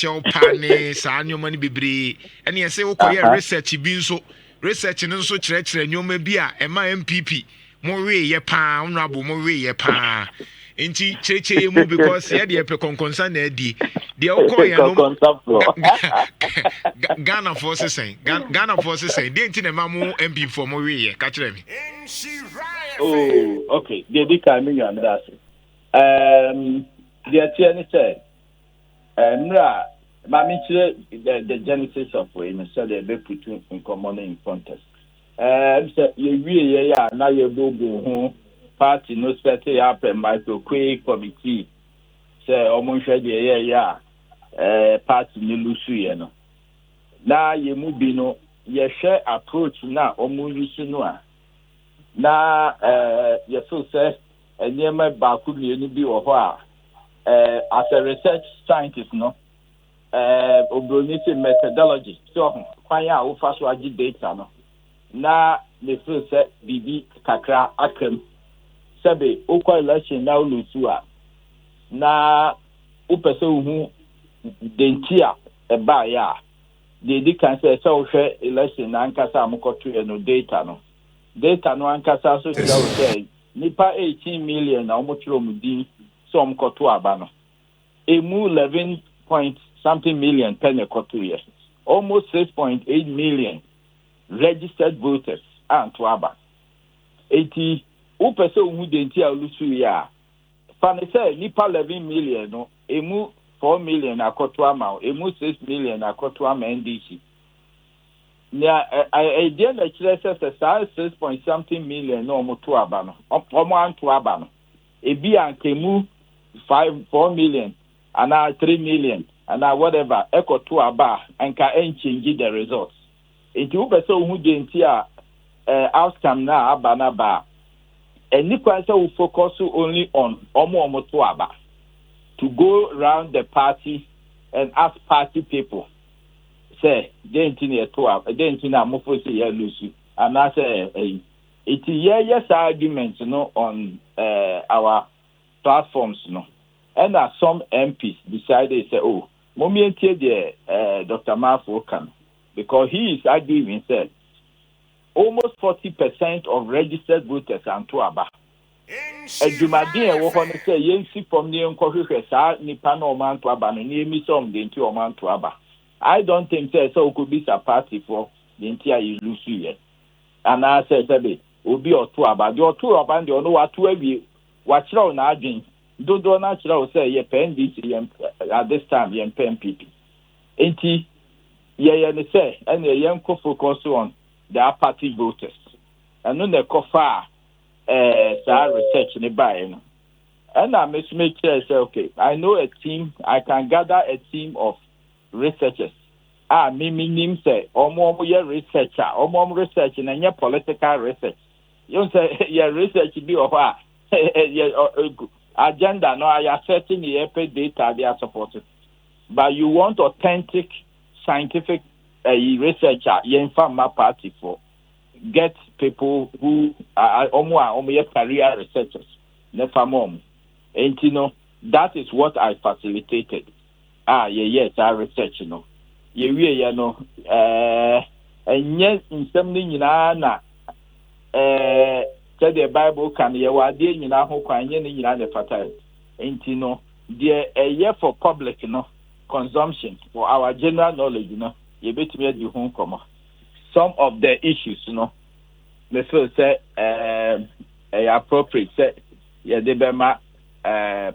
akyɛw pa ne saa nneɛma no bebree ɛne ɛsɛ wokɔyɛ research bi nso research no nso kyerɛkyerɛ nneɛma bi a ɛma MPP mo weyɛ paa honorable mo weyɛ paa nti kyerɛkyerɛ mu because yɛde yɛpɛ kɔnkɔnsa na adi deɛ wokɔyɛ no Ghana force sɛn deɛ nti na ɛma mo MP for mo weyɛ ka kyerɛ me okay deɛ di ka me nwan da ase deɛ tiɛ ne sɛ mmerɛ ma me kyerɛ the genesis of way no sɛ deɛ ɛbɛputu nkɔmmɔ no in context sɛ yɛwie yɛ a na yɛbobo ho party no spɛte yɛ apɛ microcue committee sɛ ɔmo nhwɛ deɛ yɛyɛ a party no lusu yɛ no na yɛmu bi no yɛhwɛ approach na ɔmo lusu no a na yɛfo sɛ nneɛma baako mmienu bi wɔ hɔ a as a research scientist no obroni sɛ methodology so kwan a wofa so agye data no na mefiri sɛ biribi kakra akram sɛbe wokɔ election na wolusu a na wopɛ sɛ wohu denti a ɛbaeɛ a deɛ di kan sɛ wohwɛ election na ankasa a mokɔtoɛ no data no ankasa so kyerɛ wo sɛ nipa 18 million na ɔmotwerɛ mu din sɛ ɔmokɔto aba no emu 11 point something million pɛ ne kɔtoyɛ almost 6.8 million registered voters anto aba eti wopɛ sɛ wohu denti a olusu yɛ a fa ne sɛ nipa 11 million no emu 4 million akɔto ama emu 6 million akɔto ama NDC na idea na kyerɛ sɛ saa 6 point something million na ɔmo to aba no ɔmo anto aba no ebi ankemu 4 million ana 3 million ana whatever ekoto aba anka enchange the results enti wo pese wo hu de nti a outcome na aba na ba eni kwa se wo focus only on omo to aba to go around the party and ask party people say de nti na to aba de nti na mo fo se ya lusu ana say iti yes argument no on our platforms no and some MPs decided say mommy the Dr. Mafo can because he is arguing said almost 40% of registered voters and to aba Ejumadi e wo ho no say yensi from the nkwohwehwe saa nipa na o man to aba no ni emi some de nti o man to aba I don't think say so could be a party for the entire you lose here and I say be obi o to aba the o to aba de no wa to awie wa kire na adwen dodo na kire o say ye NDC at this time ye MPP enti ye ne say and ye nko focus on the party voters and no ne kofa research in the buy no and I make sure say okay I know a team I can gather a team of researchers nim say omo researcher omo research na nye political research you say your research be of agenda no I are setting the data they are supported but you want authentic scientific researcher yen farmer party for get people who are omo career researchers ne famom and you know that is what I facilitated yes our research you know yewie ya no enye nsem ni nyina na the Bible can ye wade nyina ho kwan nye ni nyina ne fatal enti no the year for public no consumption for our general knowledge no ye betimi adi ho komo some of the issues no me feel say appropriate say ye de bema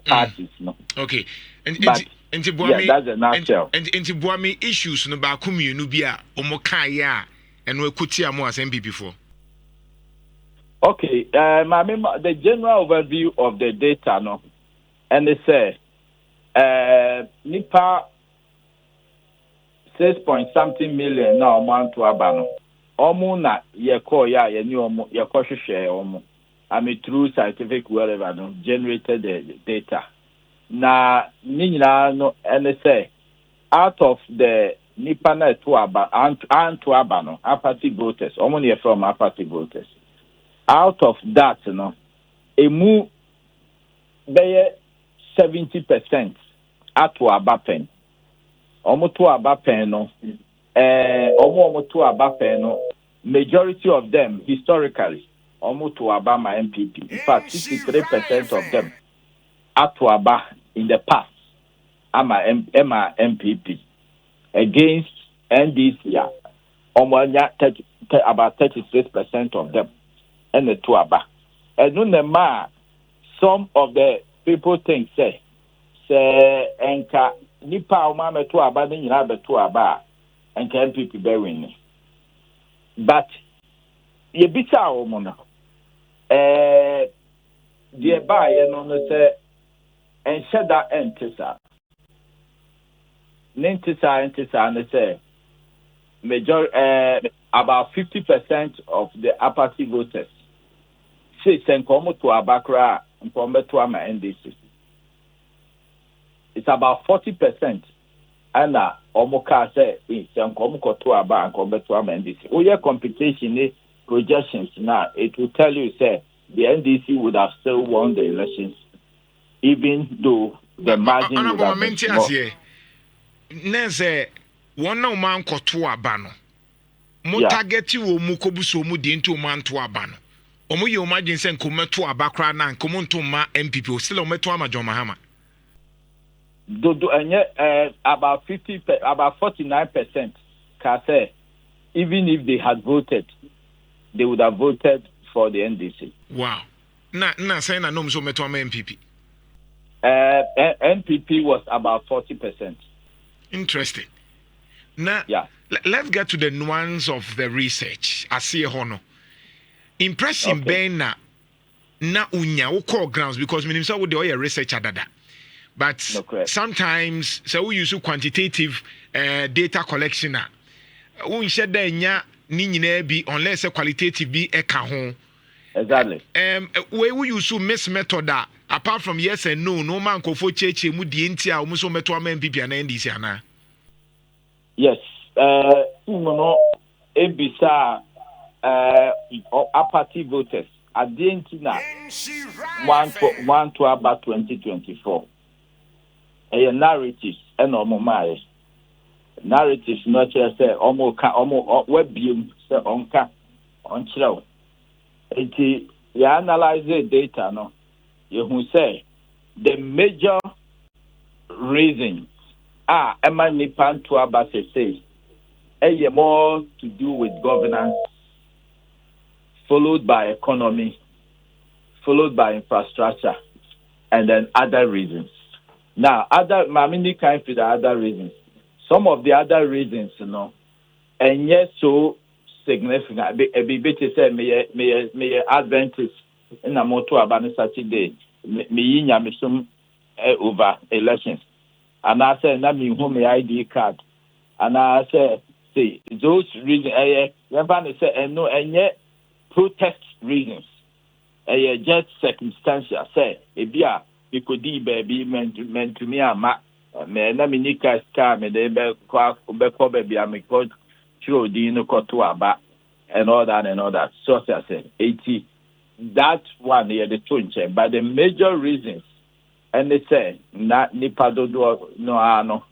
parties no okay and that's a nutshell. And Buami issues no ba kumienu bi a omo kan ya eno ekuti amo as MPP for. Okay, the general overview of the data no and they say nipa 6 point something million na omo to aba no omo na ye call ya ye ni omo ye ko hwehwe omo through scientific whatever no generated the data. Na ninyina no and say out of the nipa na to aba and to aba no apathy voters omoni from apathy voters out of that no emu be 70% ato aba pen Omo to aba pen no. Omo to aba pen no. Majority of them historically omo to aba my NPP. In fact, 63% of them are to aba in the past. Ama MPP against NDC. About 36% of them and the Tuaba. And no, some of the people think say enka nipa umame Tuaba ni nyina be Tuaba enka MPP be win. But ye bita omo no the ba ye no say enhye da entisa Nintisa and say about 50% of the apathy voters say Senkomo to Abakra and to Ama NDC. It's about 40% and Omoka say Senkomo to Aba and come to Ama NDC. Oh, yeah, computation projections now, it will tell you say the NDC would have still won the elections, even though the margin would have been small. Nese one no man koto aba no mo target wo mu kobuso mu di nti o man to aba no omo ye o margin se nkometo aba kra na nkomo nto ma MPP o still o meto ama John Mahama do about 49% can say even if they had voted they would have voted for the NDC. Wow. Na say na no so meto ama MPP. NPP was about 40%. Interesting. Now, let's get to the nuance of the research. I see a hono. Impression being na unya we call grounds because we say we do research adada. But sometimes so we use quantitative data collection na. We share the nya ni nyina bi unless a qualitative bi e ka ho. Exactly. We use miss method apart from yes and no man ko fo cheche mu die ntia o mu so meto ama MPP na NDC ana. Yes. Ebisa apathy voters at the end one to about 2024. A narratives and omo narratives not just say omo webbium say onka onchiro. Enti you analyze the data no you say the major reason Emma Nipan to Abase say more to do with governance, followed by economy, followed by infrastructure, and then other reasons. Now, Mamini can't for the other reasons. Some of the other reasons, and yet so significant. A bit say may advantage in a motor about Saturday, me over elections. And I say, "Na me home ID card." And I say, those reasons. Say, no, and yet protest reasons. Just circumstantial. Say, we could be baby meant to me. Me na me nika car me de be ko baby am ko chiro di no ko to aba and all that. So I say, 80. That one here the two check. But the major reasons. And they say na nipa dodo no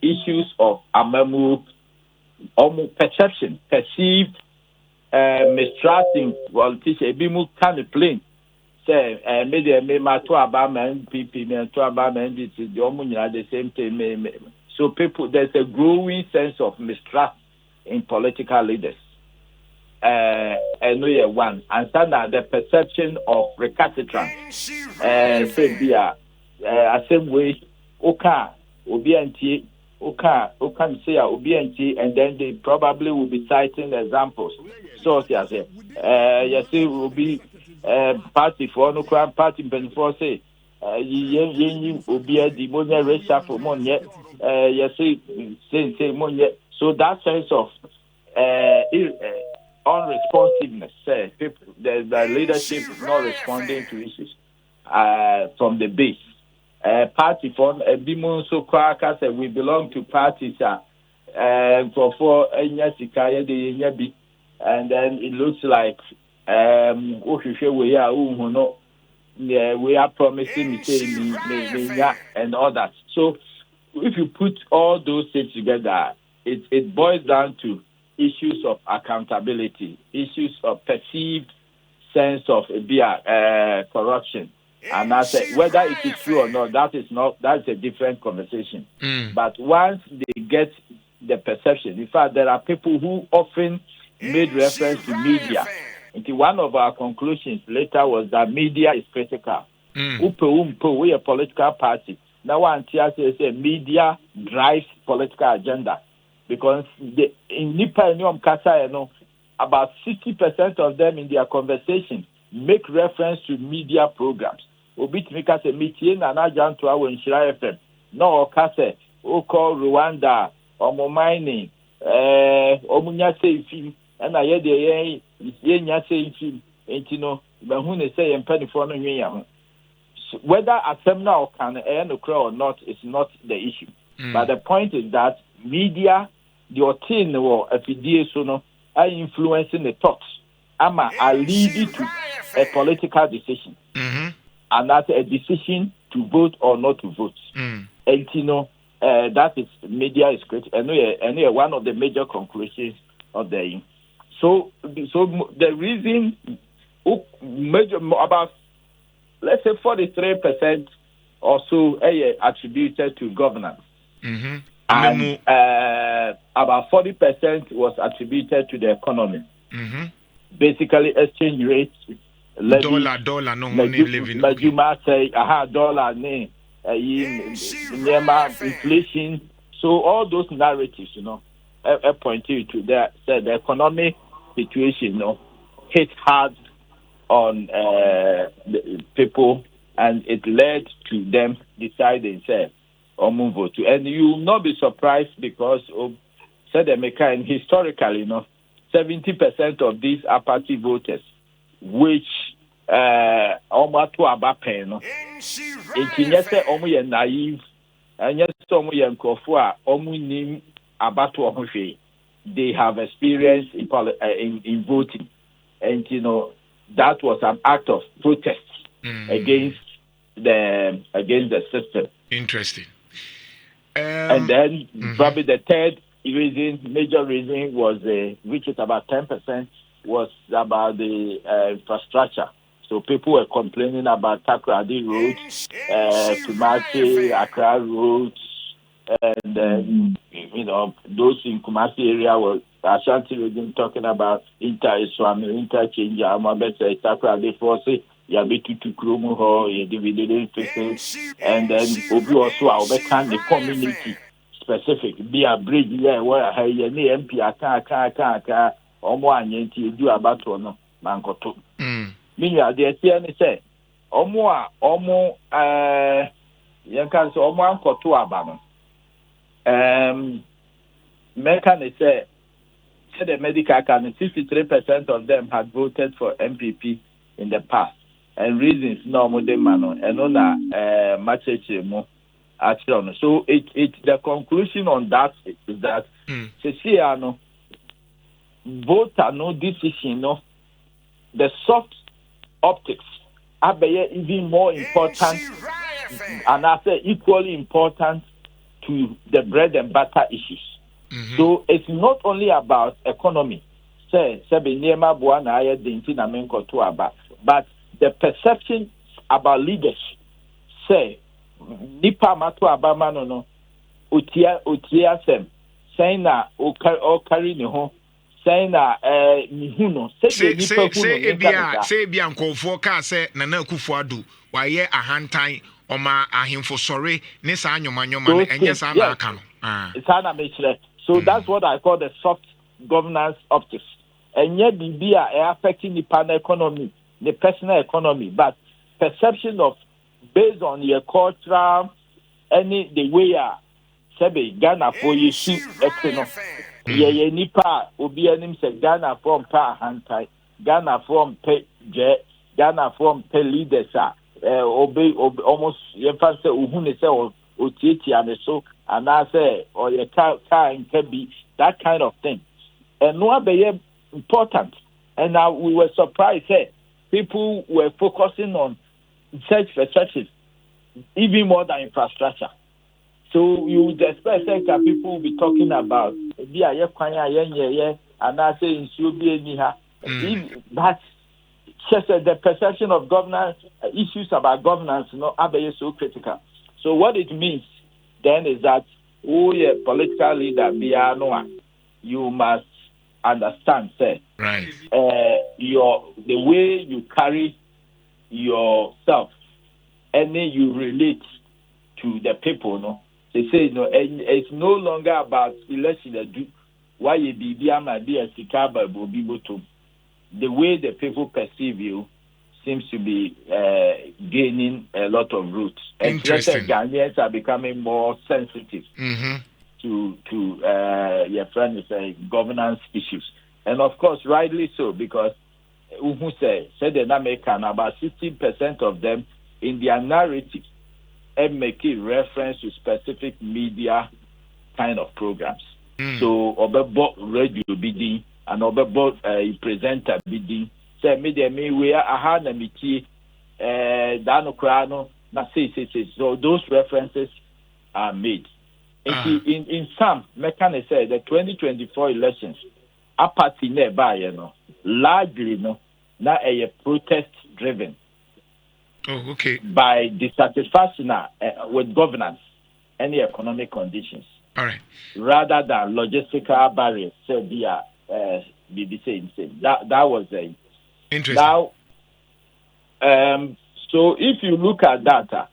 issues of amamu perceived mistrusting politicians ebi mu kind of plain say me ma to aba man NPP me to aba man NDC the omo nyina the same thing so people there's a growing sense of mistrust in political leaders. And we one and standard the perception of recalcitrance say be same way oka obi say obi and then they probably will be citing examples so yes say will be party for no crime party before say yen obi di monya racial for monye say monye so that sense of unresponsiveness, say people, the leadership is not responding to issues from the base. Party for Bimon so Kraka said we belong to parties for and then it looks like we are promising and all that. So if you put all those things together, it boils down to issues of accountability, issues of perceived sense of corruption. And I say whether it is true or not, that's a different conversation. But once they get the perception, in fact, there are people who often made reference to media. And one of our conclusions later was that media is critical. We a political party. Now one say media drives political agenda. Because in Nipa and Kasa, about 60% of them in their conversation make reference to media programs. Obit Mika say meeting and agent to our Inshira FM. No Kase, Oko Rwanda, Omo mining, Omunya say film, and I hear the Yenya say film, and Bahune say and penny for no. Whether Assembly or can or not is not the issue. But the point is that media, the thing or FDA are influencing the thoughts. Are leading to a political decision. And that's a decision to vote or not to vote. And that is media is great. And one of the major conclusions of the year. So the reason about let's say 43% or so attributed to governance. And about 40% was attributed to the economy. Basically, exchange rates, dollar, no money living. Majuma say, dollar, inflation. So all those narratives, point you to that. Said the economic situation, hit hard on the people, and it led to them deciding, say, or move vote. And you will not be surprised because said America, and historically, 70% of these are party voters, which almost to about pen. It's yes, almost naive, and yes, almost kofua, almost about to they have experience in voting, and that was an act of protest against the system. Interesting. And then probably the third major reason was which is about 10%, was about the infrastructure. So people were complaining about Takoradi roads, Kumasi, Accra roads, and those in Kumasi area were Ashanti region talking about interchange. Takoradi Force. Yabitu to Krumu ho, dividend and then Obi also our the community specific. Be a bridge there where I hear MP aka omo anyenti do about no mankoto. Meanwhile, the TN say omo yankan so omo ankoto aba no. Mekan say the medical can 63% of them had voted for MPP in the past. And reasons no more than mano and on a match mo actually. So the conclusion on that is that Ceciano voter no decision the soft optics are even more important and I say equally important to the bread and butter issues. So it's not only about economy. Say Niema Buana Aya Dintina Menko to Aba, but the perception about leaders, say, Nipa Matu Abama no, Utia Sem, saying that O carry no, saying that Nihuno, say Bianco Foka, say Nana Kufuadu, why ye a hand time, or ma a him for sorry, Nissan, Manyoman, and yes, I'm a can. So that's what I call the soft governance optics. And yet, the are affecting the pan economy. The personal economy, but perception of based on your cultural the way Sebe Ghana for you see ye nipa obi anim say Ghana from pa hantai Ghana from pe je Ghana from pe leaders obey almost you can say uhune say otieti and so and I say or your car can be that kind of thing and no be important and now we were surprised people were focusing on search for searches even more than infrastructure. So you would expect that people will be talking about and I say but just the perception of governance issues about governance, are so critical. So what it means then is that political leader you must understand, say, right, the way you carry yourself and then you relate to the people, no. They say, and it's no longer about election. Why you be a sikaba to the way the people perceive you seems to be gaining a lot of roots. And Ghanaians are becoming more sensitive to your friend is governance issues, and of course, rightly so, because who said in America, about 60% of them in their narrative and making reference to specific media kind of programs. So, Obebo radio bidding and Obebo presenter bidding. Say, media me we are a na miti Dano Krano na say. So those references are made. In some, mechanics say the 2024 elections, a party nearby, largely na a protest driven. Oh, okay. By dissatisfaction with governance and the economic conditions. All right. Rather than logistical barriers. So BBC that was interesting. Now, so if you look at data,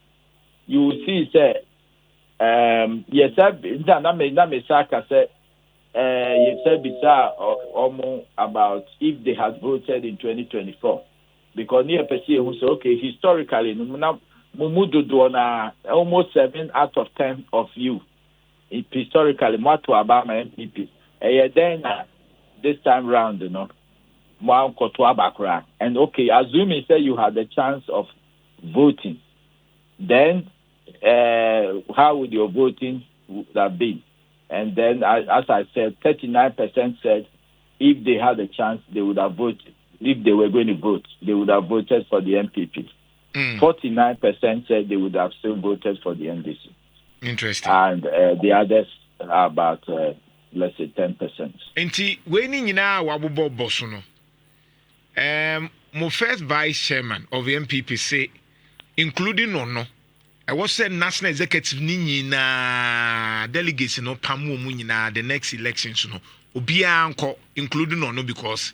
you will see say yes, about if they had voted in 2024. Because near Pessie who say, okay, historically, almost 7 out of 10 of you, historically, more to Obama NPP. Then this time round, and okay, assuming say you had the chance of voting, then how would your voting have been? And then, as I said, 39% said if they had a chance, they would have voted. If they were going to vote, they would have voted for the NPP. 49% said they would have still voted for the NDC. Interesting. And the others are about, let's say, 10%. Enti, when you know Wabubo Bosuno, my first vice chairman of the NPP say, including Nono, I was said national executive na delegates no pamu munina the next elections no obia anko including Nono because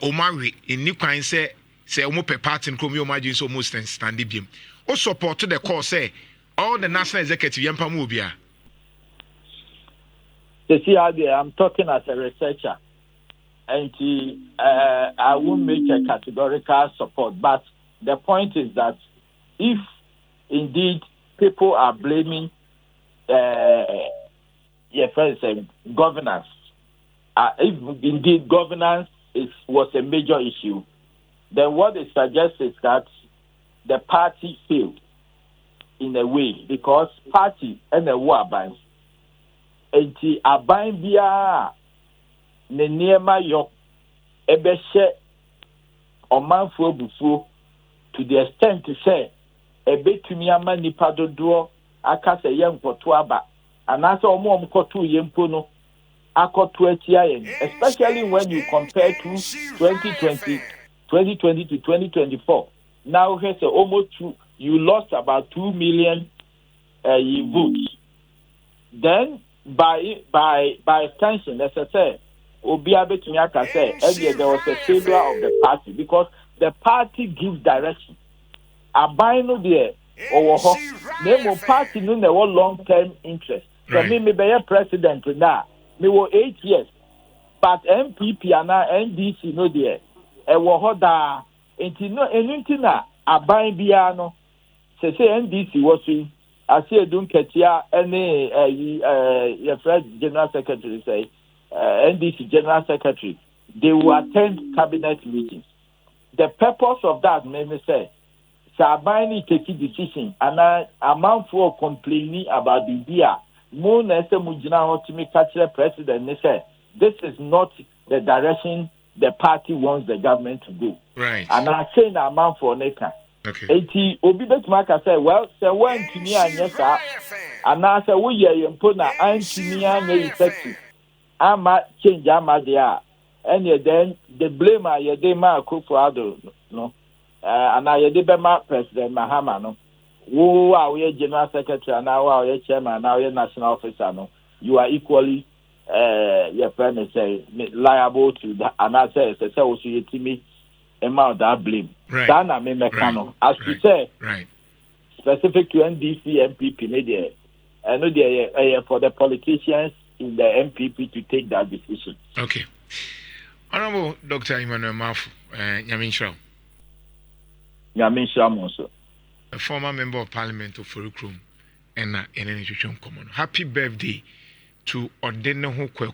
Omari in new kind say omo per party nkom yo margin so almost stand biem. O support to the call say all the national executive yampa mu obia. See how I'm talking as a researcher, and I won't make a categorical support, but the point is that if indeed people are blaming governance, if indeed governance was a major issue, then what it suggests is that the party failed in a way because party and the war bands enti aban bia ne niema yo ebehye omanfo bufuo to the extent to say ebetumi ama nipa dodo aka se ye nkoto aba anase omo omkoto yempo no akoto atia yen, especially when you compare to 2020 to 2024. Now here's almost you lost about 2 million votes. Then by extension, as I said, Obia betumi aka say there was a failure of the party because the party gives direction. Abai no there or name party no there was long-term interest. So me be a president now. Me were 8 years, but NPP and NDC no there. Ewo hoda enti no enti na aban bia no say NDC was ase edun ketia any your friend general secretary say NDC general secretary they will attend cabinet meetings. The purpose of that may say Sabani take decision and amount for complaining about the idea. Mo na se mujina hotimi catch president ne say this is not the direction the party wants the government to go. Right. And I say na amount for neka. Okay. Eti obi betuma aka say well say wantumi anya saa ana say wo ye yempo na antumi anya effective ama change ama de a and then the blame are ye dey ma Akufo-Addo no ana ye dey be ma President Mahama no wo a we general secretary ana wo a we chairman now we national officer no you are equally your friend say liable to that and I say wo so yetimi amount that blame. Right. Sana me mekano. As you say, right. Specific to NPP MP media, I know they for the politicians in the MPP to take that decision. Okay. Honorable Dr. Emmanuel Mafu, Nyamin Shram. Nyamin Shram also. A former member of Parliament of Furukrum and in an institution common. Happy birthday to Ordene